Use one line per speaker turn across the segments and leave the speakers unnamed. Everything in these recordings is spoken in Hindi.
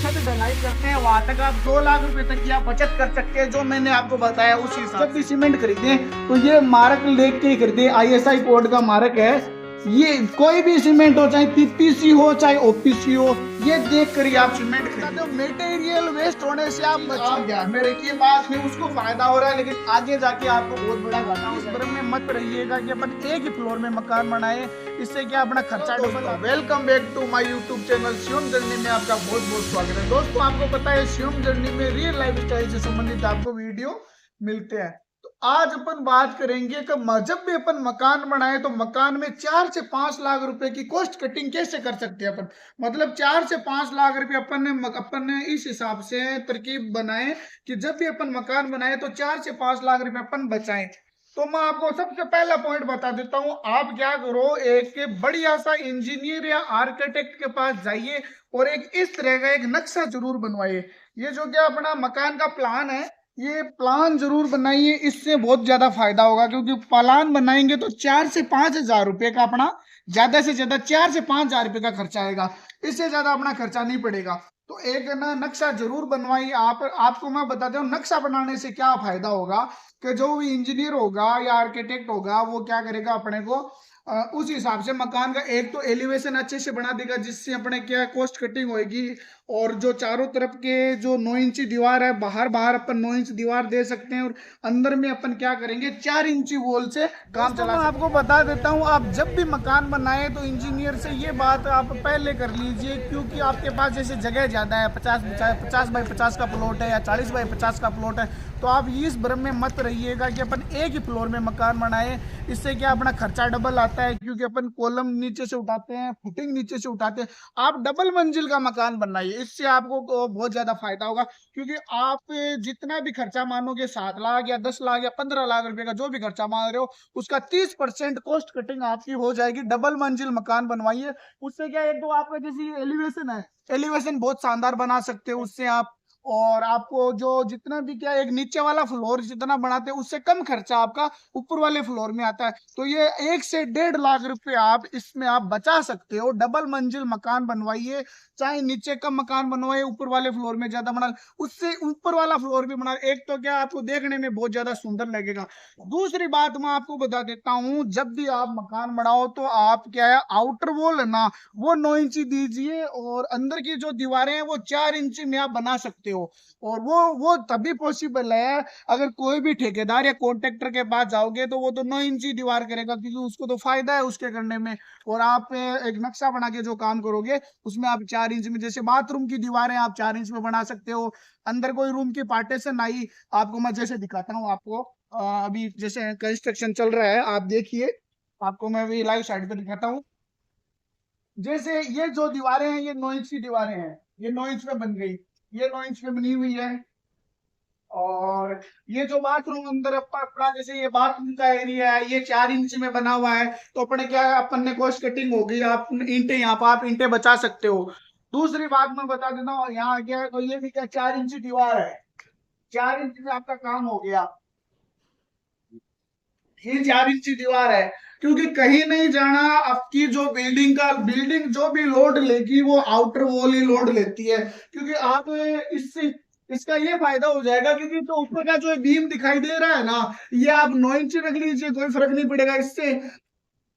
छत ढलाई करते हैं वहां तक आप 2 लाख रुपए तक की आप बचत कर सकते हैं। जो मैंने आपको बताया उस हिसाब से। जब भी सीमेंट खरीदे तो ये मार्क लेके ही खरीदे, आईएसआई कोड का मार्क है ये। कोई भी सीमेंट हो, चाहे पीपीसी हो चाहे ओपीसी हो, ये देख कर ही आप सीमेंट खरीदते हो। मटेरियल वेस्ट होने से आप ध्यान में रखिए, बाद में उसको फायदा हो रहा है लेकिन आगे जाके आपको बहुत बड़ा घाटा हो। इस भ्रम में मत रहिएगा कि अपन एक ही फ्लोर में मकान बनाए, इससे क्या अपना खर्चा double. Welcome back to my YouTube channel Shivam journey में आपका बहुत बहुत स्वागत है। दोस्तों आपको पता है शिवम जर्नी में रियल लाइफ स्टाइल से संबंधित आपको वीडियो मिलते हैं। तो आज अपन बात करेंगे कि जब भी अपन मकान बनाए तो मकान में 4 से 5 लाख रुपए की कॉस्ट कटिंग कैसे कर सकते हैं अपन। मतलब 4 से 5 लाख रुपए अपन ने इस हिसाब से तरकीब बनाए कि जब भी अपन मकान बनाए तो 4 से 5 लाख रुपए अपन बचाएं। तो मैं आपको सबसे पहला पॉइंट बता देता हूं। आप क्या करो, एक बढ़िया सा इंजीनियर या आर्किटेक्ट के पास जाइए और एक इस तरह का एक नक्शा जरूर बनवाइए। ये जो क्या अपना मकान का प्लान है, ये प्लान जरूर बनाइए, इससे बहुत ज्यादा फायदा होगा। क्योंकि प्लान बनाएंगे तो 4 से 5 हजार रुपए का अपना ज्यादा से ज्यादा 4 से 5 हजार रुपए का खर्चा आएगा, इससे ज्यादा अपना खर्चा नहीं पड़ेगा। तो एक ना नक्शा जरूर बनवाइए। आपको मैं बताता हूँ नक्शा बनाने से क्या फायदा होगा कि जो भी इंजीनियर होगा या आर्किटेक्ट होगा वो क्या करेगा, अपने को उस हिसाब से मकान का एक तो एलिवेशन अच्छे से बना देगा, जिससे अपने क्या कॉस्ट कटिंग होगी। और जो चारों तरफ के जो 9 इंची दीवार है, बाहर बाहर अपन 9 इंच दीवार दे सकते हैं और अंदर में अपन क्या करेंगे 4 इंची वॉल से काम चला। मैं आपको बता देता हूँ, आप जब भी मकान बनाए तो इंजीनियर से ये बात आप पहले कर लीजिए। क्योंकि आपके पास जैसे जगह ज्यादा है, 50 बाई 50 का प्लॉट है या 40 बाई 50 का प्लॉट है, तो आप इस भ्रम में मत रहिएगा कि अपन एक ही फ्लोर में मकान बनाए। इससे क्या अपना खर्चा डबल आता है, क्योंकि अपन कॉलम नीचे से उठाते हैं, फुटिंग नीचे से उठाते हैं। आप डबल मंजिल का मकान बनाइए, इससे आपको बहुत ज्यादा फायदा होगा। क्योंकि आप जितना भी खर्चा मानोगे, 7 लाख या 10 लाख या 15 लाख रुपए का जो भी खर्चा मान रहे हो, उसका 30% कॉस्ट कटिंग आपकी हो जाएगी। डबल मंजिल मकान बनवाइए। उससे क्या, एक तो आपका जैसे एलिवेशन है, एलिवेशन बहुत शानदार बना सकते हो उससे आप। और आपको जो जितना भी क्या, एक नीचे वाला फ्लोर जितना बनाते हैं उससे कम खर्चा आपका ऊपर वाले फ्लोर में आता है। तो ये 1 से 1.5 लाख रुपए आप इसमें आप बचा सकते हो। डबल मंजिल मकान बनवाइए, चाहे नीचे कम मकान बनवाइए, ऊपर वाले फ्लोर में ज्यादा बना, उससे ऊपर वाला फ्लोर भी बना। एक तो क्या आपको देखने में बहुत ज्यादा सुंदर लगेगा। दूसरी बात मैं आपको बता देता हूँ, जब भी आप मकान बनाओ तो आप क्या है, आउटर वॉल है ना वो 9 इंची दीजिए और अंदर की जो दीवारें हैं वो 4 इंची में आप बना सकते हो। और वो तभी पॉसिबल है अगर कोई भी ठेकेदार या कॉन्ट्रैक्टर के पास जाओगे तो वो तो 9 इंची दीवार करेगा, क्योंकि उसको तो फायदा है उसके करने में। और आप एक नक्शा बना के जो काम करोगे उसमें आप 4 इंच में, जैसे बाथरूम की दीवारें आप 4 इंच में बना सकते हो। अंदर कोई रूम की पार्टीशन आई, आपको मैं जैसे दिखाता हूँ। आपको अभी जैसे कंस्ट्रक्शन चल रहा है, आप देखिए, आपको मैं अभी लाइव साइड पे दिखाता हूँ। जैसे ये जो दीवारें हैं ये 9 इंच की दीवारें हैं, ये 9 इंच में बन गई, ये 9 इंच में बनी हुई है। और ये जो बाथरूम अंदर अपना जैसे ये बाथरूम का एरिया है ये 4 इंच में बना हुआ है। तो अपने क्या है, अपन ने कॉस्ट कटिंग हो गई। आप ईंटें यहाँ पर आप ईंटें बचा सकते हो। दूसरी बात मैं बता देता हूँ, यहाँ क्या है, तो ये भी क्या 4 इंच दीवार है, 4 इंच में आपका काम हो गया। ये 4 इंची दीवार है, क्योंकि कहीं नहीं जाना। आपकी जो बिल्डिंग जो भी लोड लेगी वो आउटर वॉल ही लोड लेती है। क्योंकि आप इससे इसका ये फायदा हो जाएगा, क्योंकि तो ऊपर का जो बीम दिखाई दे रहा है ना, ये आप 9 इंची रख लीजिए, कोई फर्क नहीं पड़ेगा इससे।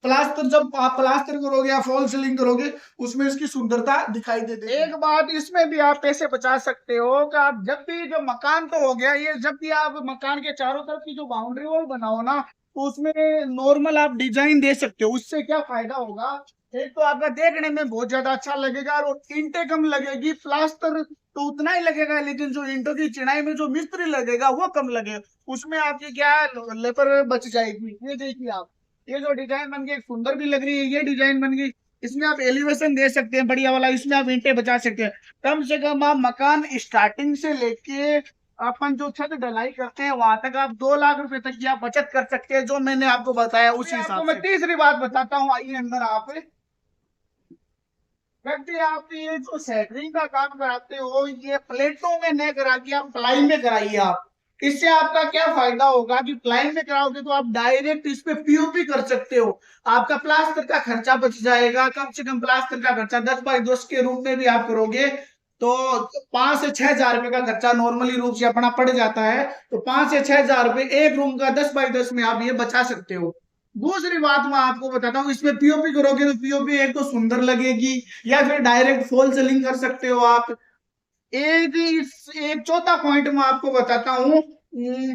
प्लास्टर जब आप प्लास्टर करोगे या फॉल सीलिंग करोगे उसमें इसकी सुंदरता दिखाई देती है। एक बात इसमें भी आप पैसे बचा सकते हो कि आप जब भी जो मकान तो हो गया ये, जब भी आप मकान के चारों तरफ की जो बाउंड्री वॉल बनाओ ना, तो उसमें नॉर्मल आप डिजाइन दे सकते हो। उससे क्या फायदा होगा, एक तो आपका देखने में बहुत ज्यादा अच्छा लगेगा और ईंटें कम लगेगी। प्लास्टर तो उतना ही लगेगा, लेकिन जो ईंटों की चिनाई में जो मिस्त्री लगेगा वो कम लगेगा। उसमें आपकी क्या लेबर बच जाएगी। ये देखिए आप, ये जो डिजाइन बन गई सुंदर भी लग रही है, ये डिजाइन बन गई। इसमें आप एलिवेशन दे सकते हैं बढ़िया वाला, इसमें आप ईंटें बचा सकते हैं। कम से कम आप मकान स्टार्टिंग से लेके अपन जो छत ढलाई करते हैं वहां तक आप 2 लाख रुपए तक की आप बचत कर सकते हैं। जो मैंने आपको बताया उसी हिसाब से। मैं तीसरी बात बताता हूँ, आइए अंदर। आप व्यक्ति आप ये जो सेटरिंग का काम कराते हो ये प्लेटों में न करा के आप प्लाई में कराइए आप। इससे आपका क्या फायदा होगा कि प्लाई में कराओगे तो आप डायरेक्ट इस पे पीओपी कर सकते हो। आपका प्लास्टर का खर्चा बच जाएगा। कम से कम प्लास्टर का खर्चा 10 बाई 10 के रूप में भी आप करोगे तो 5 से 6 हजार रुपए का खर्चा नॉर्मली रूप से अपना पड़ जाता है। तो 5 से 6 हजार रुपए एक रूम का 10 बाई 10 में आप ये बचा सकते हो। दूसरी बात मैं आपको बताता हूँ, इसमें पीओपी करोगे तो पीओपी एक तो सुंदर लगेगी, या फिर डायरेक्ट फॉल सीलिंग कर सकते हो आप। एक चौथा पॉइंट मैं आपको बताता हूँ।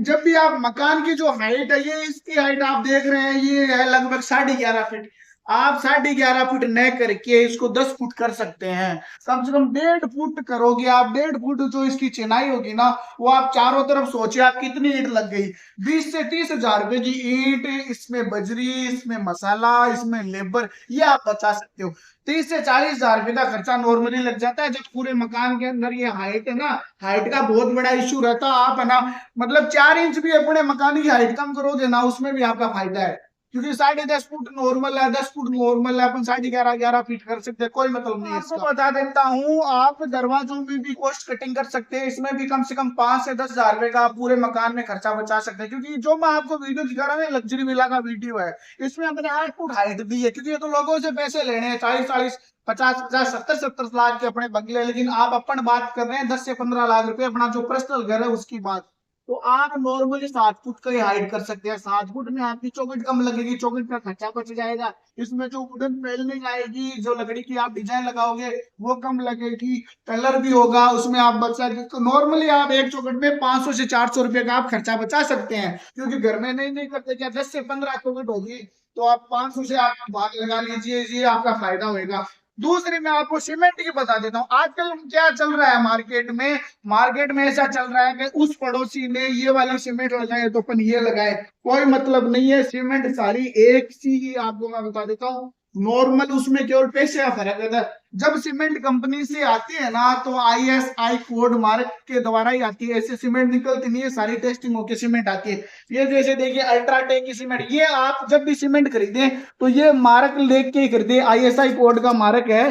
जब भी आप मकान की जो हाइट है, ये इसकी हाइट आप देख रहे हैं, ये है लगभग 11.5 फीट। आप 11.5 फीट न करके इसको 10 फुट कर सकते हैं। कम से कम 1.5 फुट करोगे आप। 1.5 फुट जो इसकी चिनाई होगी ना, वो आप चारों तरफ सोचिए आप कितनी ईंट लग गई। 20 से 30 हजार रुपए की ईंट, इसमें बजरी, इसमें मसाला, इसमें लेबर, ये आप बचा सकते हो। 30 से 40 हजार रुपए का खर्चा नॉर्मली लग जाता है। जब पूरे मकान के अंदर ये हाइट है ना, हाइट का बहुत बड़ा इश्यू रहता है। आप है ना, मतलब 4 इंच भी अपने मकान की हाइट कम करोगे ना, उसमें भी आपका फायदा है। क्योंकि 10.5 फुट नॉर्मल है, 10 फुट नॉर्मल है, अपन 11.5 11 फीट कर सकते हैं, कोई मतलब नहीं है। आपको बता देता हूँ, आप दरवाजों में भी कॉस्ट कटिंग कर सकते हैं। इसमें भी कम से कम 5 से 10 हजार रुपए का आप पूरे मकान में खर्चा बचा सकते हैं। क्योंकि जो मैं आपको वीडियो दिखा रहा हूँ, लग्जरी विला का वीडियो है, इसमें अपने 8 फुट हाइट दी है। क्योंकि ये तो लोगों से पैसे लेने हैं, 40 40 50 50 70 70 लाख के अपने बंगले, लेकिन आप अपन बात कर रहे हैं 10 से 15 लाख रुपए अपना जो पर्सनल घर है उसकी बात। तो आप नॉर्मली 7 फुट का ही हाइट कर सकते हैं। 7 फुट में आपकी चौखट कम लगेगी, चौखट का खर्चा बच जाएगा। इसमें जो वुडन पेलिंग आएगी, जो लकड़ी की आप डिजाइन लगाओगे, वो कम लगेगी। कलर भी होगा उसमें, आप बचा तो नॉर्मली आप एक चौखट में 500 से 400 रुपए का आप खर्चा बचा सकते हैं। क्योंकि घर में नहीं करते, क्या 10 से 15 चौखट होगी, तो आप 500 से आप भाग लगा लीजिए, ये आपका फायदा होगा। दूसरी मैं आपको सीमेंट की बता देता हूँ। आजकल क्या चल रहा है मार्केट में, मार्केट में ऐसा चल रहा है कि उस पड़ोसी ने ये वाली सीमेंट लगाए तो अपन ये लगाए, कोई मतलब नहीं है। सीमेंट सारी एक सी ही, आपको मैं बता देता हूँ। नॉर्मल उसमें केवल पैसे का फर्क रहता है। जब सीमेंट कंपनी से आती है ना, तो ISI कोड मार्क के द्वारा ही आती है। ऐसे सीमेंट निकलती नहीं है, सारी टेस्टिंग होकर सीमेंट आती है। ये जैसे देखिए अल्ट्राटेक की सीमेंट, ये आप जब भी सीमेंट खरीदें तो ये मार्क लेके के ही खरीदे। ISI कोड का मार्क है।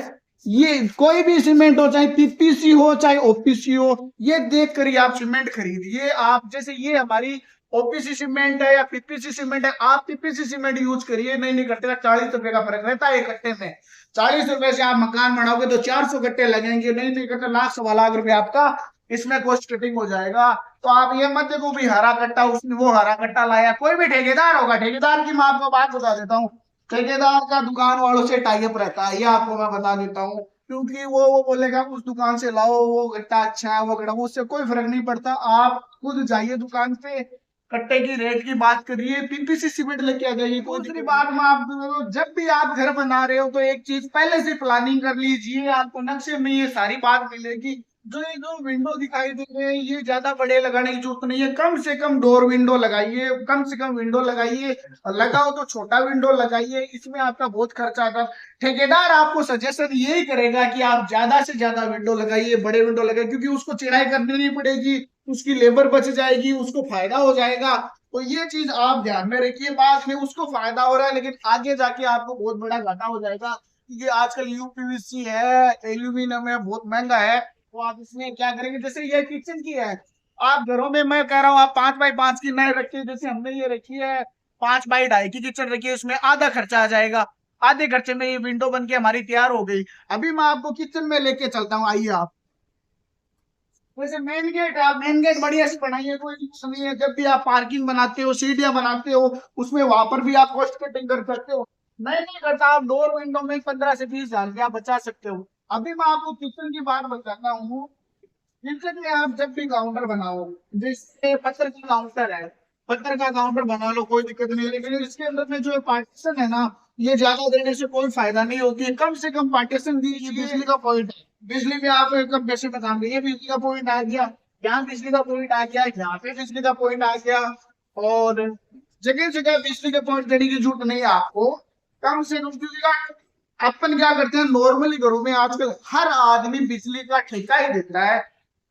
ये कोई भी सीमेंट हो, चाहे पीपीसी हो चाहे ओपीसी हो, ये देख कर ही आप सीमेंट खरीदिए। आप जैसे ये हमारी ओपीसी सीमेंट है या पीपीसी सीमेंट है, आप पीपीसी सीमेंट यूज करिए। नहीं करते, 40 रुपए का फर्क रहता है एक कट्टे में। 40 रुपए से आप मकान बनाओगे तो 400 कट्टे लगेंगे। नहीं करते, लाख 1.25 लाख रुपए आपका इसमें कॉस्ट कटिंग हो जाएगा। तो आप ये मत देखो भी हरा कट्टा, उसने वो हरा कट्टा लाया। कोई भी ठेकेदार होगा, ठेकेदार की मैं आपको बात बता देता हूँ, ठेकेदार का दुकान वालों से टाई अप रहता है, ये आपको मैं बता देता हूँ। क्योंकि वो बोलेगा उस दुकान से लाओ, वो गट्टा अच्छा है, वो गट्टा, उससे कोई फर्क नहीं पड़ता। आप खुद जाइए दुकान पे, कट्टे की रेट की बात करिए, पीपीसी सीमेंट लेके आ जाइए। दूसरी बात मैं आपको, जब भी आप घर बना रहे हो तो एक चीज पहले से प्लानिंग कर लीजिए। आपको नक्शे में ये सारी बात मिलेगी। जो ये जो विंडो दिखाई दे रहे हैं, ये ज्यादा बड़े लगाने की जरूरत नहीं है। कम से कम डोर विंडो लगाइए, कम से कम विंडो लगाइए। लगाओ तो छोटा विंडो लगाइए, इसमें आपका बहुत खर्चा आता है। ठेकेदार आपको सजेशन यही करेगा कि आप ज्यादा से ज्यादा विंडो लगाइए, बड़े विंडो लगाइए, क्योंकि उसको चिड़ाई करनी नहीं पड़ेगी, उसकी लेबर बच जाएगी, उसको फायदा हो जाएगा। तो ये चीज आप ध्यान में रखिए। बाद में उसको फायदा हो रहा है, लेकिन आगे जाके आपको बहुत बड़ा घाटा हो जाएगा। क्योंकि आजकल यूपीवीसी है, एल्यूमिनियम है, बहुत महंगा है। तो आप इसमें क्या करेंगे, जैसे ये किचन की है, आप घरों में, मैं कह रहा हूँ, आप 5 बाई 5 की नए रखिए। जैसे हमने ये रखी है 5 बाई 2.5 की किचन रखी है, उसमें आधा खर्चा आ जाएगा। आधे खर्चे में ये विंडो बन के हमारी तैयार हो गई। अभी मैं आपको किचन में लेके चलता हूँ, आइए आप। वैसे मेन गेट है, आप मेन गेट बढ़िया से बनाइए, कोई दिक्कत नहीं है। जब भी आप पार्किंग बनाते हो, सीढ़ियां बनाते हो, उसमें वहां पर भी आप कॉस्ट कटिंग कर सकते हो। नहीं करता, आप डोर विंडो में 15 से 20 हजार आप बचा सकते हो। अभी मैं आपको किचन की बात बताता हूँ। किचन में आप जब भी काउंटर बनाओ, जिससे पत्थर का काउंटर है, पत्थर का काउंटर बना लो, कोई दिक्कत नहीं है। लेकिन इसके अंदर में जो पार्टीशन है ना, ये ज्यादा देने से कोई फायदा नहीं होती है। कम से कम पार्टीशन दीजिए। बिजली का पॉइंट है, बिजली में आप एकदम पैसे बताएंगे, ये बिजली का पॉइंट आ गया, यहाँ बिजली का पॉइंट आ गया, यहाँ पे बिजली का पॉइंट आ गया। और जगह जगह बिजली के पॉइंट देने की जरूरत नहीं है आपको। कम से कम, क्योंकि अपन क्या करते हैं नॉर्मली घरों में, आजकल हर आदमी बिजली का ठेका ही देता है।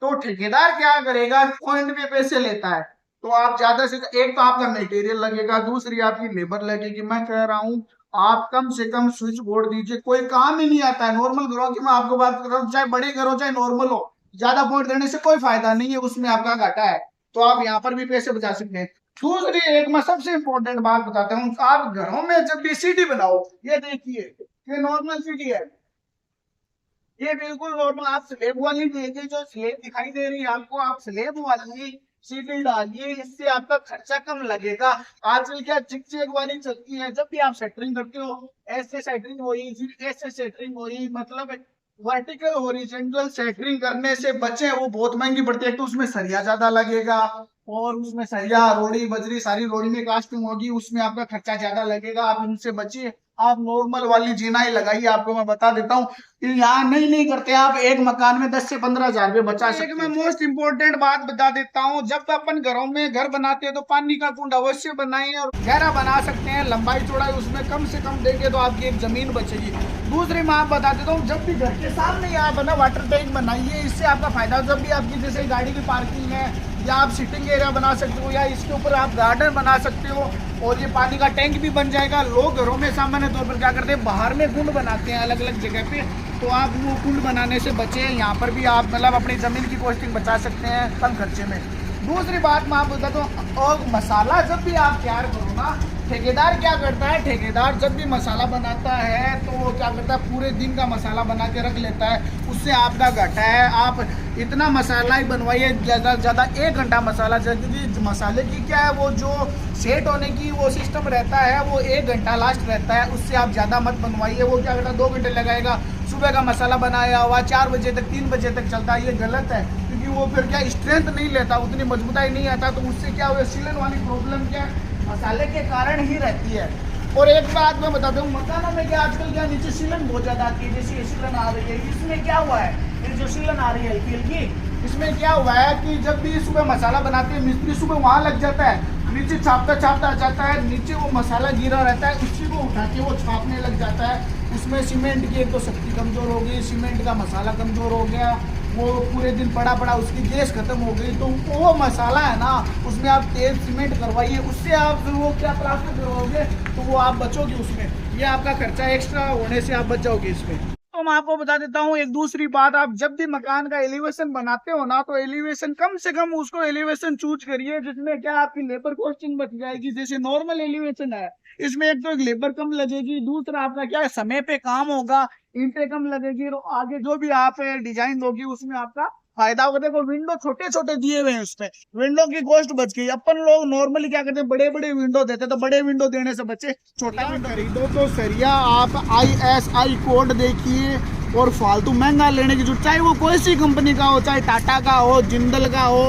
तो ठेकेदार क्या करेगा, पॉइंट पे पैसे लेता है। तो आप ज्यादा से, एक तो आपका मटेरियल लगेगा, दूसरी आपकी लेबर लगेगी। मैं कह रहा हूँ आप कम से कम स्विच बोर्ड दीजिए, कोई काम ही नहीं आता है। नॉर्मल घरों की मैं आपको बात कर रहा हूँ, चाहे बड़े घर हो चाहे नॉर्मल हो, ज्यादा पॉइंट देने से कोई फायदा नहीं है, उसमें आपका घाटा है। तो आप यहाँ पर भी पैसे बचा सकते हैं। दूसरी एक मैं सबसे इंपॉर्टेंट बात बताता हूँ, आप घरों में जब भी सीढ़ी बनाओ, ये देखिए, ये नॉर्मल सीढ़ी है, ये बिल्कुल नॉर्मल, आप स्लेब वाली देखिए, जो स्लेब दिखाई दे रही है आपको, आप स्लेब वाली सीढ़ी डालिए, इससे आपका खर्चा कम लगेगा। आजकल क्या चिक चिक वाली चलती है, जब भी आप सेटरिंग करते हो, ऐसे सेटरिंग हुई, फिर ऐसे सेटरिंग हुई, मतलब वर्टिकल हॉरिजॉन्टल सेटरिंग करने से बचे, वो बहुत महंगी पड़ती है। तो उसमें सरिया ज्यादा लगेगा, और उसमें सरिया रोड़ी बजरी सारी रोड़ी में कास्टिंग होगी, उसमें आपका खर्चा ज्यादा लगेगा। आप इनसे बचिए, आप नॉर्मल वाली जिनाई लगाइए। आपको मैं बता देता हूँ, यहाँ नहीं करते आप, एक मकान में 10 से 15 हजार रुपये बचा सकते हैं। मैं मोस्ट इम्पोर्टेंट बात बता देता हूँ, जब अपन घरों में घर बनाते हैं तो पानी का कुंड अवश्य बनाइए, और गहरा बना सकते हैं, लंबाई चौड़ाई उसमें कम से कम देंगे तो आपकी एक जमीन बचेगी। दूसरी मैं आप बता देता हूँ, जब भी घर के सामने आप ना वाटर टैंक बनाइए, इससे आपका फायदा, जब भी आपकी जैसे गाड़ी की पार्किंग है, या आप सिटिंग एरिया बना सकते हो, या इसके ऊपर आप गार्डन बना सकते हो, और ये पानी का टैंक भी बन जाएगा। लोग घरों में सामान्य तौर पर क्या करते हैं, बाहर में कुंड बनाते हैं अलग अलग जगह पे, तो आप वो कुंड बनाने से बचे। यहाँ पर भी आप मतलब अपनी जमीन की कॉस्टिंग बचा सकते हैं कम खर्चे में। दूसरी बात मैं आपको बताता हूँ, और मसाला जब भी आप तैयार करो ना, ठेकेदार क्या करता है, ठेकेदार जब भी मसाला बनाता है तो वो क्या करता है, पूरे दिन का मसाला बना के रख लेता है, उससे आपका घाटा है। आप इतना मसाला ही बनवाइए, ज़्यादा से ज़्यादा 1 घंटा मसाला, क्योंकि मसाले की क्या है, वो जो सेट होने की वो सिस्टम रहता है, वो 1 घंटा लास्ट रहता है, उससे आप ज़्यादा मत बनवाइए। वो क्या करता है, 2 घंटे लगाएगा, सुबह का मसाला बनाया हुआ 4 बजे तक 3 बजे तक चलता है, ये गलत है। क्योंकि वो फिर क्या स्ट्रेंथ नहीं लेता, उतनी मजबूताई नहीं आता, तो उससे क्या हुआ, सीलन वाली प्रॉब्लम क्या मसाले के कारण ही रहती है। और एक बात मैं बताता हूँ, मकानों में क्या आजकल क्या नीचे सीलन बहुत ज्यादा आती है, जैसे ये सीलन आ रही है, इसमें क्या हुआ है, ये जो सीलन आ रही है हल्की हल्की, इसमें क्या हुआ है कि जब भी सुबह मसाला बनाते हैं मिस्त्री, सुबह वहां लग जाता है, नीचे छापता छापता आ जाता है, नीचे वो मसाला गिरा रहता है, उसी को उठा के वो छापने लग जाता है। उसमें सीमेंट की एक तो शक्ति कमजोर हो गई, सीमेंट का मसाला कमजोर हो गया, वो पूरे दिन पड़ा पड़ा उसकी गैस खत्म हो गई। तो वो मसाला है ना, उसमें आप तेल सीमेंट करवाइए, उससे आप फिर वो क्या प्लास्टर करवाओगे, तो वो आप बचोगे उसमें, ये आपका खर्चा एक्स्ट्रा होने से आप बच जाओगे इसमें। तो मैं आपको बता देता हूँ एक दूसरी बात, आप जब भी मकान का एलिवेशन बनाते हो ना, तो एलिवेशन कम से कम उसको एलिवेशन चूज करिए जिसमें क्या आपकी लेबर कॉस्टिंग बच जाएगी। जैसे नॉर्मल एलिवेशन है, इसमें एक तो लेबर कम लगेगी, दूसरा आपका क्या है, समय पे काम होगा, ईंटें कम लगेगी, और आगे जो भी आप डिजाइन दोगी उसमें आपका फायदा होगा। देखो विंडो छोटे छोटे दिए हुए हैं, उसमें विंडो की कॉस्ट बच गई। अपन लोग नॉर्मली क्या करते हैं, बड़े बड़े विंडो देते, तो बड़े विंडो देने से बचे, छोटा विंडो खरीदो। तो सरिया आप ISI कोड देखिए, और फालतू महंगा लेने की जरूरत, चाहे वो कोई सी कंपनी का हो, चाहे टाटा का हो, जिंदल का हो,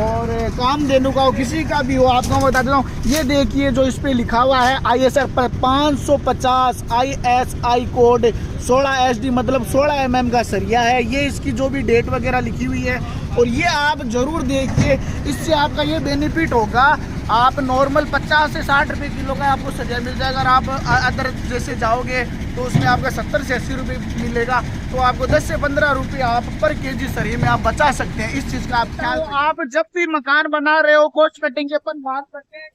और कामधेनु का हो, किसी का भी हो, आपको मैं बता देता हूँ। ये देखिए जो इस पे लिखा हुआ है ISR 550 ISI कोड 16 SD, मतलब 16 mm का सरिया है ये, इसकी जो भी डेट वगैरह लिखी हुई है, और ये आप जरूर देखिए। इससे आपका ये बेनिफिट होगा, आप नॉर्मल 50 से 60 रुपए किलो का आपको सरिया मिल जाएगा, और आप अदर जैसे जाओगे तो उसमें आपका 70 से 80 रुपए मिलेगा, तो आपको 10 से 15 रुपए आप पर केजी सरिये में आप बचा सकते हैं। इस चीज का आप ख्याल, तो आप जब भी मकान बना रहे हो, कॉस्ट कटिंग की अपन बात करते हैं,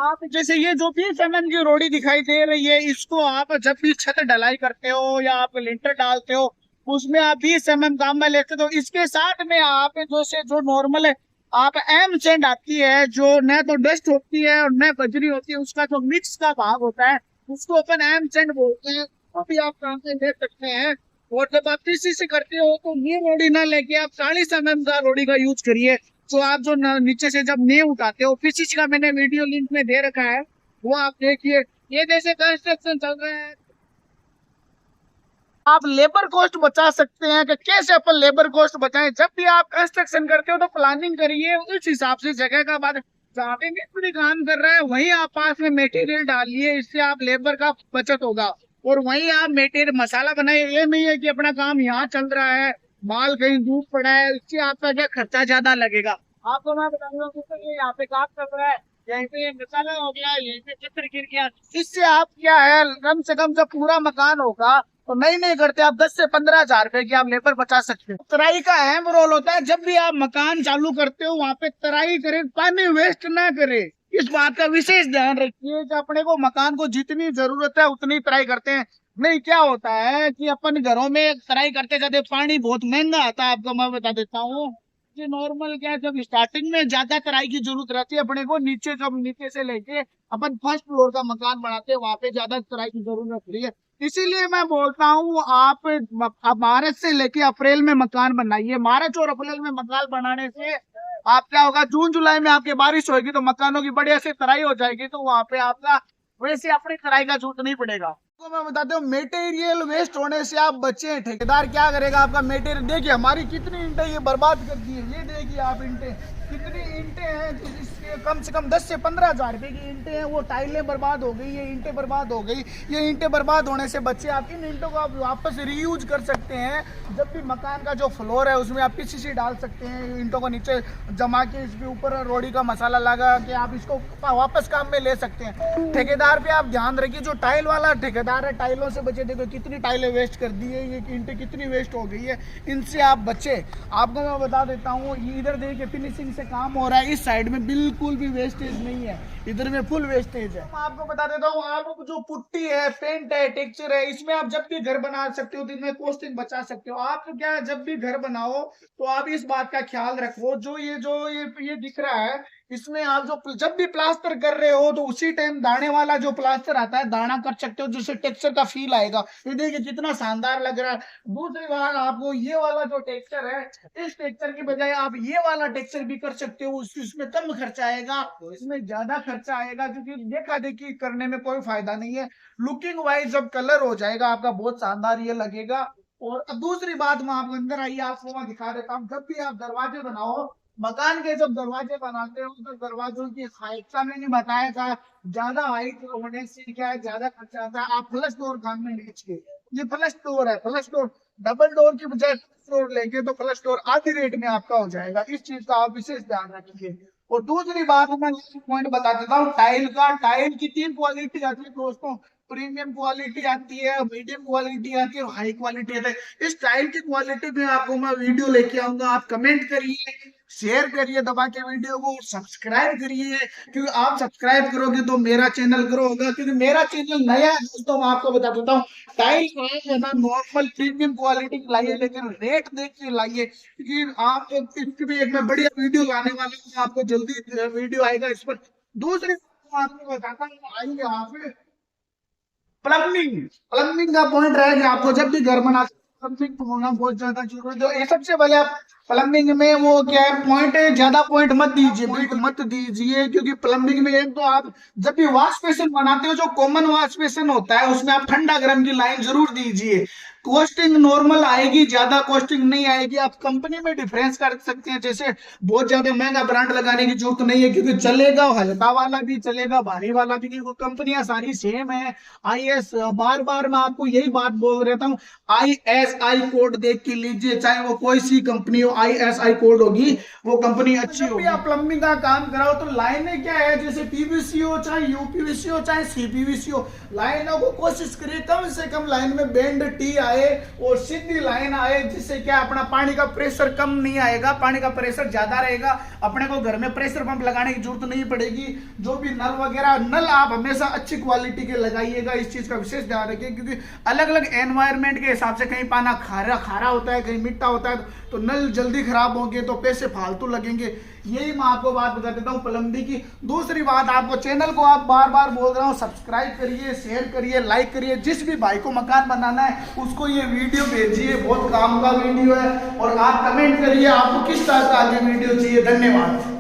आप जैसे ये जो 20 mm की रोड़ी दिखाई दे रही है, इसको आप जब भी छत ढलाई करते हो या आप लिंटर डालते हो, उसमें आप 20 mm काम में लेते हो। इसके साथ में आप जो नॉर्मल है, आप एम सैंड आती है, जो न तो डस्ट होती है और न बजरी होती है, उसका जो मिक्स का भाग होता है, उसको अपन एम सैंड बोलते हैं, वो भी आप काम में ले सकते हैं। और जब आप किसी से करते हो तो ये रोड़ी ना लेके आप 40 mm का रोड़ी का यूज करिए। तो आप जो नीचे से जब नींव उठाते हो, किसी का मैंने वीडियो लिंक में दे रखा है, वो आप देखिए। ये जैसे कंस्ट्रक्शन चल रहा है, आप लेबर कॉस्ट बचा सकते हैं। कि कैसे अपन लेबर कॉस्ट बचाएं, जब भी आप कंस्ट्रक्शन करते हो तो प्लानिंग करिए उस हिसाब से, जगह का बात, जहाँ पे मिस्त्री काम कर रहा है वहीं आप पास में मटेरियल डालिए, इससे आप लेबर का बचत होगा। और वहीं आप मटेरियल मसाला बनाइए, ये नहीं है कि अपना काम यहाँ चल रहा है, माल कहीं दूर पड़ा है, इससे आपका क्या खर्चा ज्यादा लगेगा। आपको मैं बताऊंगा कि ये यहाँ पे काम कर रहा है, यहीं पे मसाला हो गया, यहीं पे चित्र गिर गया, इससे आप क्या है, कम से कम जब पूरा मकान होगा तो नहीं करते आप 10 से 15 हजार रुपए की आप लेबर बचा सकते हो। तराई का अहम रोल होता है, जब भी आप मकान चालू करते हो वहां पे तराई करें, पानी वेस्ट ना करे, इस बात का विशेष ध्यान रखिए कि अपने को मकान को जितनी जरूरत है उतनी तराई करते हैं। नहीं क्या होता है कि अपन घरों में तराई करते जाते पानी बहुत महंगा आता है, आपको मैं बता देता हूँ। ये नॉर्मल क्या है, जब स्टार्टिंग में ज्यादा तराई की जरूरत रहती है अपने को, नीचे जब नीचे से लेके अपन फर्स्ट फ्लोर का मकान बनाते हैं वहां पे ज्यादा तराई की जरूरत होती है। इसीलिए मैं बोलता हूँ आप मार्च से लेके अप्रैल में मकान बनाइए। मार्च और अप्रैल में मकान बनाने से आप क्या होगा, जून जुलाई में आपकी बारिश होगी तो मकानों की बढ़िया से तराई हो जाएगी, तो वहां पे आपका वैसे अपनी तराई का जरूरत नहीं पड़ेगा। तो मैं बताता हूँ, मटेरियल वेस्ट होने से आप बचे हैं। ठेकेदार क्या करेगा, आपका मटेरियल देखिए, हमारी कितनी ईंटें ये बर्बाद कर दी है। ये देखिए आप ईंटें, कितनी ईंटें हैं, तो इसके कम से कम 10 से 15 हजार रुपए की ईंटें हैं। वो टाइलें बर्बाद हो गई, ये ईंटें बर्बाद हो गई। ये ईंटें बर्बाद होने से बच्चे, आप इन ईंटों को आप वापस रीयूज कर सकते हैं। जब भी मकान का जो फ्लोर है उसमें आप पीसीसी डाल सकते हैं, ईंटों को नीचे जमा के इसके ऊपर रोड़ी का मसाला लगा के आप इसको वापस काम में ले सकते हैं। ठेकेदार पे आप ध्यान रखिए, जो टाइल वाला ठेकेदार है, टाइलों से बचे। देखो कितनी टाइलें वेस्ट कर दी है, ये ईंटें कितनी वेस्ट हो गई है, इनसे आप बचे। आपको मैं बता देता हूँ, इधर देखिए फिनिशिंग से काम हो रहा है, इस साइड में बिल्कुल भी वेस्टेज नहीं है, इधर में फुल वेस्टेज है। मैं आपको बता देता हूँ, आप जो पुट्टी है, पेंट है, टेक्सचर है, इसमें आप जब भी घर बना सकते हो तो इनमें कॉस्टिंग बचा सकते हो। आप क्या है, जब भी घर बनाओ तो आप इस बात का ख्याल रखो, जो ये दिख रहा है, इसमें आप जो जब भी प्लास्टर कर रहे हो तो उसी टाइम दाने वाला जो प्लास्टर आता है, दाना कर सकते हो, जिससे टेक्सचर का फील आएगा। ये देखिए कितना शानदार लग रहा है। दूसरी बात, आपको ये वाला जो टेक्सचर है, इस टेक्सचर की बजाय आप ये वाला टेक्सचर भी कर सकते हो। इसमें कम खर्चा आएगा, इसमें ज्यादा खर्चा आएगा, क्योंकि देखा देखी करने में कोई फायदा नहीं है। लुकिंग वाइज जब कलर हो जाएगा आपका, बहुत शानदार ये लगेगा। और अब दूसरी बात, मैं आपको अंदर आइए, आपको मैं दिखा देता हूँ। जब भी आप दरवाजे बनाओ, मकान के जब दरवाजे बनाते हो तो दरवाजों की हाइट का मैंने बताया था, ज्यादा हाइट होने से क्या है, ज्यादा खर्चा आता है। आप फ्लश डोर काम में लीजिए, ये फ्लश डोर है, फ्लश डोर डबल डोर की बजाय डोर लेंगे तो फ्लश डोर आधी रेट में आपका हो जाएगा। इस चीज का आप विशेष ध्यान रखिए। और दूसरी बात मैं पॉइंट बता देता हूँ, टाइल का। टाइल की 3 क्वालिटी आती है दोस्तों, प्रीमियम क्वालिटी आती है, मीडियम क्वालिटी आती है, हाई क्वालिटी आती है। इस टाइल की क्वालिटी में आपको मैं वीडियो लेके आऊंगा, आप कमेंट करिए, शेयर करिए दबा के वीडियो को, सब्सक्राइब करिए, क्योंकि आप सब्सक्राइब करोगे तो मेरा चैनल ग्रो होगा। क्योंकि मेरा चैनल नया है दोस्तों, मैं आपको बता देता हूँ। टाइल है ना, नॉर्मल प्रीमियम क्वालिटी की लाइए, लेकिन रेट देख के लाइए, क्योंकि आप इसकी भी एक मैं बढ़िया वीडियो लाने वाला हूँ, आपको जल्दी वीडियो आएगा इस पर। दूसरी आपको बताता हूँ, आइए यहाँ पे प्लम्बिंग। प्लम्बिंग का पॉइंट रहेगा, आपको जब भी घर बना, प्लम्बिंग होना बहुत ज्यादा जरूरी है। ये सबसे पहले आप प्लम्बिंग में वो क्या है, पॉइंट है, ज्यादा पॉइंट मत दीजिए, बिल्कुल मत दीजिए। क्योंकि प्लम्बिंग में एक तो आप जब भी वॉश बेसिन बनाते हो, जो कॉमन वॉश बेसिन होता है, उसमें आप ठंडा गर्म की लाइन जरूर दीजिए। कॉस्टिंग नॉर्मल आएगी, ज्यादा कॉस्टिंग नहीं आएगी। आप कंपनी में डिफरेंस कर सकते हैं, जैसे बहुत ज्यादा महंगा ब्रांड लगाने की जरूरत नहीं है, क्योंकि चलेगा, हल्का वाला भी चलेगा, भारी वाला भी, क्योंकि कंपनियां सारी सेम है। आईएस, बार बार मैं आपको यही बात बोल रहता हूँ, ISI कोड देख के लीजिए, चाहे वो कोई सी कंपनी हो, ISI कोड होगी, वो कंपनी अच्छी होगी। आप प्लम्बिंग का काम कराओ तो लाइनें क्या है, जैसे PVC हो, चाहे UPVC हो, चाहे CPVC हो, लाइनों को कोशिश करिए कम से कम लाइन में बेंड टी आए और सीधी लाइन आए, जिससे क्या अपना पानी का प्रेशर कम नहीं आएगा, पानी का प्रेशर ज्यादा रहेगा। अपने को घर में प्रेशर पंप लगाने की जरूरत नहीं पड़ेगी। जो भी नल वगैरह, नल आप हमेशा अच्छी क्वालिटी के लगाइएगा, इस चीज का विशेष ध्यान रखिए। क्योंकि अलग अलग एनवायरमेंट के हिसाब से कहीं पाना खारा होता है, कहीं मिट्टा होता है, तो नल जल्दी खराब होंगे तो पैसे फालतू लगेंगे। यही मैं आपको बात बता देता हूँ प्लम्बिंग की। दूसरी बात, आपको चैनल को आप बार बार बोल रहा हूँ, सब्सक्राइब करिए, शेयर करिए, लाइक करिए। जिस भी भाई को मकान बनाना है उसको ये वीडियो भेजिए, बहुत काम का वीडियो है। और आप कमेंट करिए आपको किस तरह का आगे वीडियो चाहिए। धन्यवाद।